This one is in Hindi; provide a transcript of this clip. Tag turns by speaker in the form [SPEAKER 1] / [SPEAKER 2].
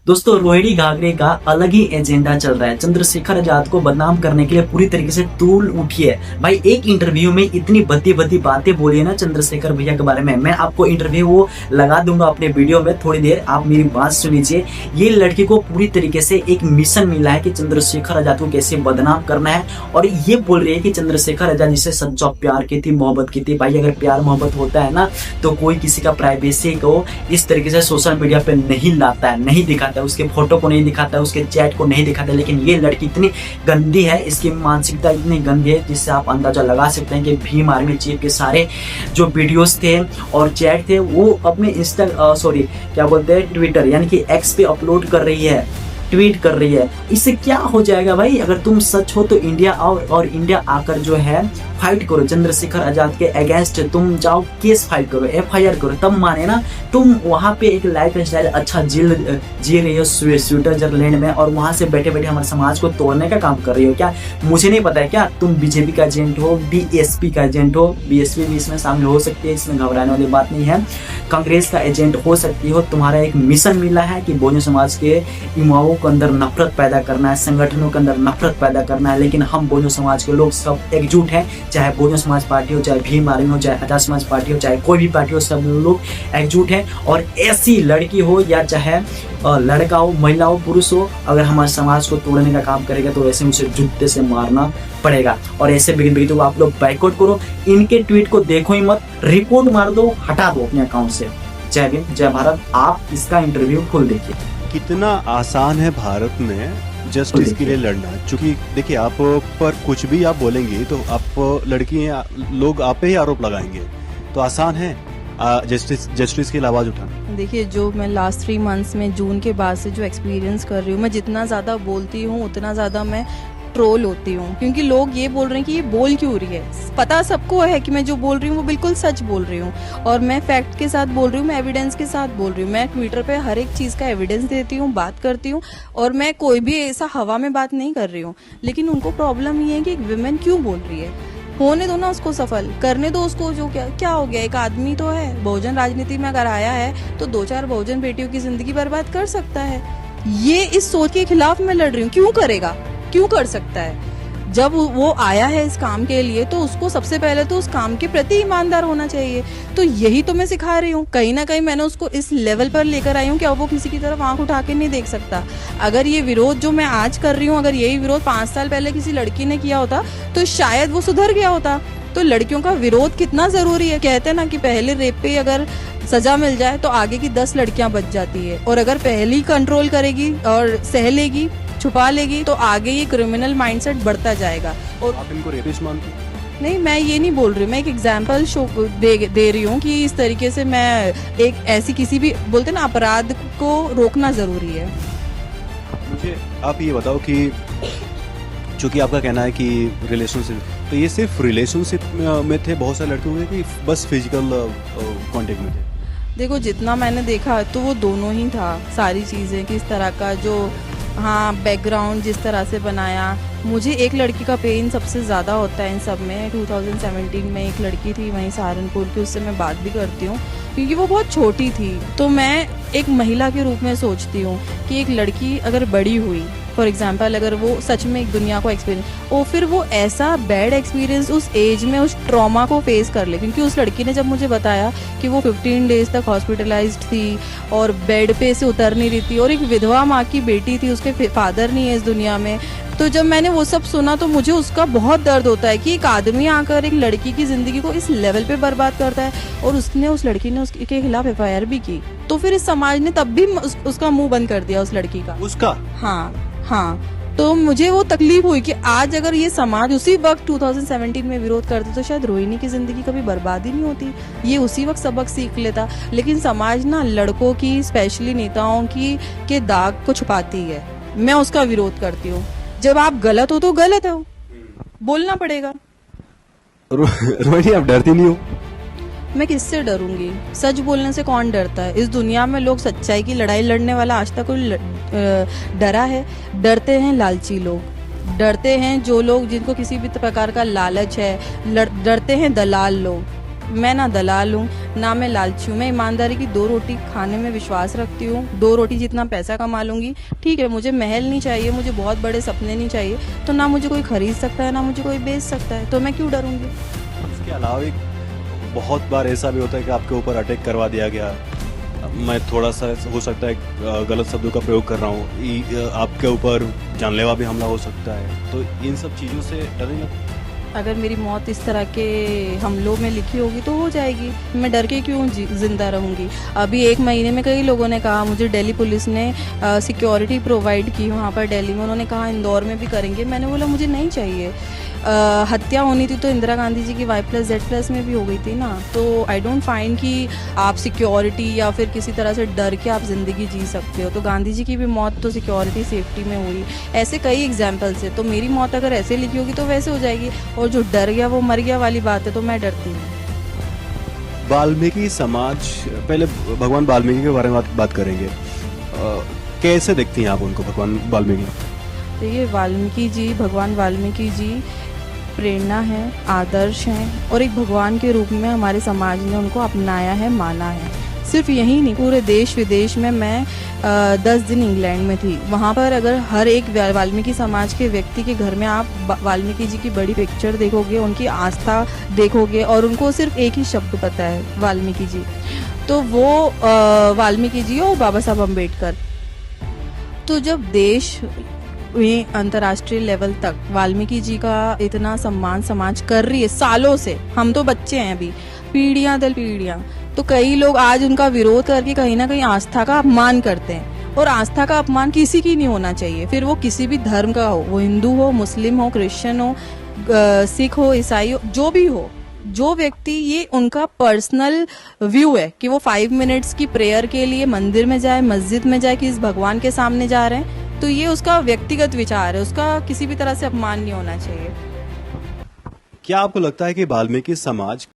[SPEAKER 1] दोस्तों रोहिणी घाघरे का अलग ही एजेंडा चल रहा है। चंद्रशेखर आजाद को बदनाम करने के लिए पूरी तरीके से तूल उठी है। भाई एक इंटरव्यू में इतनी भद्दी भद्दी बातें बोली है ना चंद्रशेखर भैया के बारे में। मैं आपको इंटरव्यू वो लगा दूंगा अपने वीडियो में, थोड़ी देर आप मेरी बात सुन लीजिए। ये लड़की को पूरी तरीके से एक मिशन मिला है कि चंद्रशेखर आजाद को कैसे बदनाम करना है, और ये बोल रही है कि चंद्रशेखर आजाद जिसे सच्चा प्यार की थी, मोहब्बत की थी। भाई अगर प्यार मोहब्बत होता है ना तो कोई किसी का प्राइवेसी को इस तरीके से सोशल मीडिया पे नहीं लाता है, नहीं दिखाता है, उसके फोटो को नहीं दिखाता है, उसके चैट को नहीं दिखाता है। लेकिन ये लड़की इतनी गंदी है, इसकी मानसिकता इतनी गंदी है जिससे आप अंदाजा लगा सकते हैं कि भीम आर्मी चीफ के सारे जो वीडियोस थे और चैट थे वो अपने ट्विटर यानी कि एक्स पे अपलोड कर रही है, ट्वीट कर रही है। इससे क्या हो जाएगा भाई? अगर तुम सच हो तो इंडिया आओ और इंडिया आकर जो है फाइट करो चंद्रशेखर आजाद के अगेंस्ट। तुम जाओ केस फाइल करो, FIR करो, तब माने ना। तुम वहाँ पे एक लाइफ स्टाइल अच्छा जी रही हो स्विट्जरलैंड में, और वहाँ से बैठे बैठे हमारे समाज को तोड़ने का काम कर रही हो क्या? मुझे नहीं पता है क्या तुम बीजेपी का एजेंट हो, BSP का एजेंट हो। BSP भी इसमें शामिल हो सकती है, इसमें घबराने वाली बात नहीं है। कांग्रेस का एजेंट हो सकती हो। तुम्हारा एक मिशन मिला है कि बहुजन समाज के युवाओं के अंदर नफरत पैदा करना है, संगठनों के अंदर नफरत पैदा करना है। लेकिन हम बहुजन समाज के लोग सब एकजुट हैं, चाहे बहुजन समाज पार्टी हो, चाहे भीम आर्मी हो, चाहे आजाद समाज पार्टी हो, चाहे कोई भी पार्टी हो, सब लोग एकजुट हैं। और ऐसी लड़की हो या चाहे लड़का हो, महिला हो, पुरुष हो, अगर हमारे समाज को तोड़ने का काम करेगा तो ऐसे उसे जूते से मारना पड़ेगा। और ऐसे बिगड़ आप लोग बाइकआउट करो, इनके ट्वीट को देखो ही मत, रिपोर्ट मार दो, हटा दो अपने अकाउंट से। जय भीम, जय भारत। आप इसका इंटरव्यू खुद देखिए।
[SPEAKER 2] कितना आसान है भारत में जस्टिस के लिए लड़ना। क्योंकि देखिए, आप पर कुछ भी आप बोलेंगे तो आप लड़की हैं, लोग आप पे ही आरोप लगाएंगे। तो आसान है जस्टिस के लिए आवाज उठाना।
[SPEAKER 3] देखिए, जो मैं लास्ट 3 मंथ्स में जून के बाद से जो एक्सपीरियंस कर रही हूँ, मैं जितना ज़्यादा बोलती हूँ उतना ज़्यादा मैं ट्रोल होती हूँ। क्योंकि लोग ये बोल रहे हैं कि ये बोल क्यों रही है। पता सबको है कि मैं जो बोल रही हूँ वो बिल्कुल सच बोल रही हूँ, और मैं फैक्ट के साथ बोल रही हूँ, मैं एविडेंस के साथ बोल रही हूँ। मैं ट्विटर पे हर एक चीज़ का एविडेंस देती हूँ, बात करती हूँ, और मैं कोई भी ऐसा हवा में बात नहीं कर रही हूँ। लेकिन उनको प्रॉब्लम ये है कि एक विमेन क्यों बोल रही है। होने दो ना उसको, सफल करने दो उसको। जो क्या हो गया, एक आदमी तो है, बहुजन राजनीति में अगर आया है तो 2-4 बहुजन बेटियों की जिंदगी बर्बाद कर सकता है। ये इस सोच के खिलाफ मैं लड़ रही हूँ। क्यों करेगा, क्यों कर सकता है? जब वो आया है इस काम के लिए तो उसको सबसे पहले तो उस काम के प्रति ईमानदार होना चाहिए। तो यही तो मैं सिखा रही हूँ। कहीं ना कहीं मैंने उसको इस लेवल पर लेकर आई हूँ कि अब वो किसी की तरफ आंख उठा के नहीं देख सकता। अगर ये विरोध जो मैं आज कर रही हूँ, अगर यही विरोध 5 साल पहले किसी लड़की ने किया होता तो शायद वो सुधर गया होता। तो लड़कियों का विरोध कितना जरूरी है। कहते हैं ना कि पहले रेप पे अगर सजा मिल जाए तो आगे की 10 लड़कियां बच जाती है, और अगर पहली कंट्रोल करेगी और सह लेगी, छुपा लेगी, तो आगे ये क्रिमिनल माइंडसेट बढ़ता जाएगा। और
[SPEAKER 2] आप इनको रेपिस्ट मानते हैं?
[SPEAKER 3] नहीं, मैं ये नहीं बोल रही, मैं एक एग्जाम्पल दे रही हूँ कि इस तरीके से मैं एक ऐसी किसी भी बोलते ना अपराध को रोकना जरूरी है।
[SPEAKER 2] मुझे आप ये बताओ कि चूंकि आपका कहना है कि रिलेशनशिप, तो ये सिर्फ रिलेशनशिप में थे बहुत सारे लड़के हुए कि बस फिजिकल कांटेक्ट में थे?
[SPEAKER 3] देखो, जितना मैंने देखा तो वो दोनों ही था। सारी चीज़ें किस तरह का जो बैकग्राउंड जिस तरह से बनाया। मुझे एक लड़की का पेन सबसे ज़्यादा होता है इन सब में। 2017 में एक लड़की थी वहीं सहारनपुर की, उससे मैं बात भी करती हूँ क्योंकि वो बहुत छोटी थी। तो मैं एक महिला के रूप में सोचती हूँ कि एक लड़की अगर बड़ी हुई, फॉर एग्जाम्पल अगर वो सच में एक दुनिया को एक्सपीरियंस, और फिर वो ऐसा बैड एक्सपीरियंस उस एज में उस ट्रॉमा को फेस कर ले। क्योंकि उस लड़की ने जब मुझे बताया कि वो 15 डेज तक हॉस्पिटलाइज्ड थी और बेड पे से उतर नहीं रही थी, और एक विधवा माँ की बेटी थी, उसके फादर नहीं है इस दुनिया में। तो जब मैंने वो सब सुना तो मुझे उसका बहुत दर्द होता है कि एक आदमी आकर एक लड़की की ज़िंदगी को इस लेवल पे बर्बाद करता है। और उस लड़की ने उसके खिलाफ FIR भी की। तो फिर इस समाज ने तब भी उसका मुंह बंद कर दिया उस लड़की का।
[SPEAKER 2] उसका?
[SPEAKER 3] हाँ। तो मुझे वो तकलीफ हुई कि आज अगर ये समाज उसी वक्त 2017 में विरोध करते तो शायद रोहिणी की जिंदगी कभी बर्बाद ही नहीं होती। ये उसी वक्त सबक सीख लेता। लेकिन समाज ना लड़कों की, स्पेशली नेताओं की के दाग को छुपाती है। मैं उसका विरोध करती हूँ। जब आप गलत हो तो गलत हो, बोलना पड़ेगा।
[SPEAKER 2] रोहिणी, आप डरती नहीं हो?
[SPEAKER 3] मैं किससे डरूंगी? सच बोलने से कौन डरता है? इस दुनिया में लोग सच्चाई की लड़ाई लड़ने वाला आज तक कोई डरा है? डरते हैं लालची लोग, डरते हैं जो लोग जिनको किसी भी प्रकार का लालच है, डरते हैं दलाल लोग। मैं ना दलाल हूँ, ना मैं लालची हूँ। मैं ईमानदारी की 2 रोटी खाने में विश्वास रखती हूँ। 2 रोटी जितना पैसा कमा लूंगी, ठीक है। मुझे महल नहीं चाहिए, मुझे बहुत बड़े सपने नहीं चाहिए। तो ना मुझे कोई खरीद सकता है, ना मुझे कोई बेच सकता है, तो मैं क्यों डरूंगी।
[SPEAKER 2] इसके अलावा एक बहुत बार ऐसा भी होता है कि आपके ऊपर अटैक करवा दिया गया। मैं थोड़ा सा हो सकता है गलत शब्दों का प्रयोग कर रहा हूँ, आपके ऊपर जानलेवा भी हमला हो सकता है, तो इन सब चीज़ों से डरेंगे?
[SPEAKER 3] अगर मेरी मौत इस तरह के हमलों में लिखी होगी तो हो जाएगी। मैं डर के क्यों जिंदा रहूंगी। अभी 1 महीने में कई लोगों ने कहा, मुझे दिल्ली पुलिस ने सिक्योरिटी प्रोवाइड की वहाँ पर दिल्ली में। उन्होंने कहा इंदौर में भी करेंगे। मैंने बोला मुझे नहीं चाहिए। हत्या होनी थी तो इंदिरा गांधी जी की Y+Z+ में भी हो गई थी ना। तो आई डोंट फाइंड कि आप सिक्योरिटी या फिर किसी तरह से डर के आप ज़िंदगी जी सकते हो। तो गांधी जी की भी मौत तो सिक्योरिटी सेफ्टी में हुई। ऐसे कई एग्जाम्पल्स है। तो मेरी मौत अगर ऐसे लिखी होगी तो वैसे हो जाएगी। और जो डर गया वो मर गया वाली बात है, तो मैं डरती हूँ।
[SPEAKER 2] वाल्मीकि समाज, पहले भगवान वाल्मीकि के बारे में बात करेंगे। कैसे देखती हैं आप उनको, भगवान वाल्मीकि?
[SPEAKER 3] देखिए, वाल्मीकि जी, भगवान वाल्मीकि जी प्रेरणा है, आदर्श हैं और एक भगवान के रूप में हमारे समाज ने उनको अपनाया है, माना है। सिर्फ यही नहीं, पूरे देश विदेश में मैं 10 दिन इंग्लैंड में थी। वहाँ पर अगर हर एक वाल्मीकि समाज के व्यक्ति के घर में आप वाल्मीकि जी की बड़ी पिक्चर देखोगे, उनकी आस्था देखोगे और उनको सिर्फ एक ही शब्द पता है, वाल्मीकि जी। तो वो वाल्मीकि जी और बाबा साहब अम्बेडकर। तो जब देश में अंतर्राष्ट्रीय लेवल तक वाल्मीकि जी का इतना सम्मान समाज कर रही है सालों से, हम तो बच्चे हैं अभी, पीढ़ियां दर पीढ़ियां, तो कई लोग आज उनका विरोध करके कहीं ना कहीं आस्था का अपमान करते हैं। और आस्था का अपमान किसी की नहीं होना चाहिए, फिर वो किसी भी धर्म का हो, वो हिंदू हो, मुस्लिम हो, क्रिश्चियन हो, सिख हो, ईसाई हो, जो भी हो। जो व्यक्ति, ये उनका पर्सनल व्यू है कि वो 5 मिनट्स की प्रेयर के लिए मंदिर में जाए, मस्जिद में जाए कि इस भगवान के सामने जा रहे हैं, तो ये उसका व्यक्तिगत विचार है, उसका किसी भी तरह से अपमान नहीं होना चाहिए।
[SPEAKER 2] क्या आपको लगता है कि वाल्मीकि समाज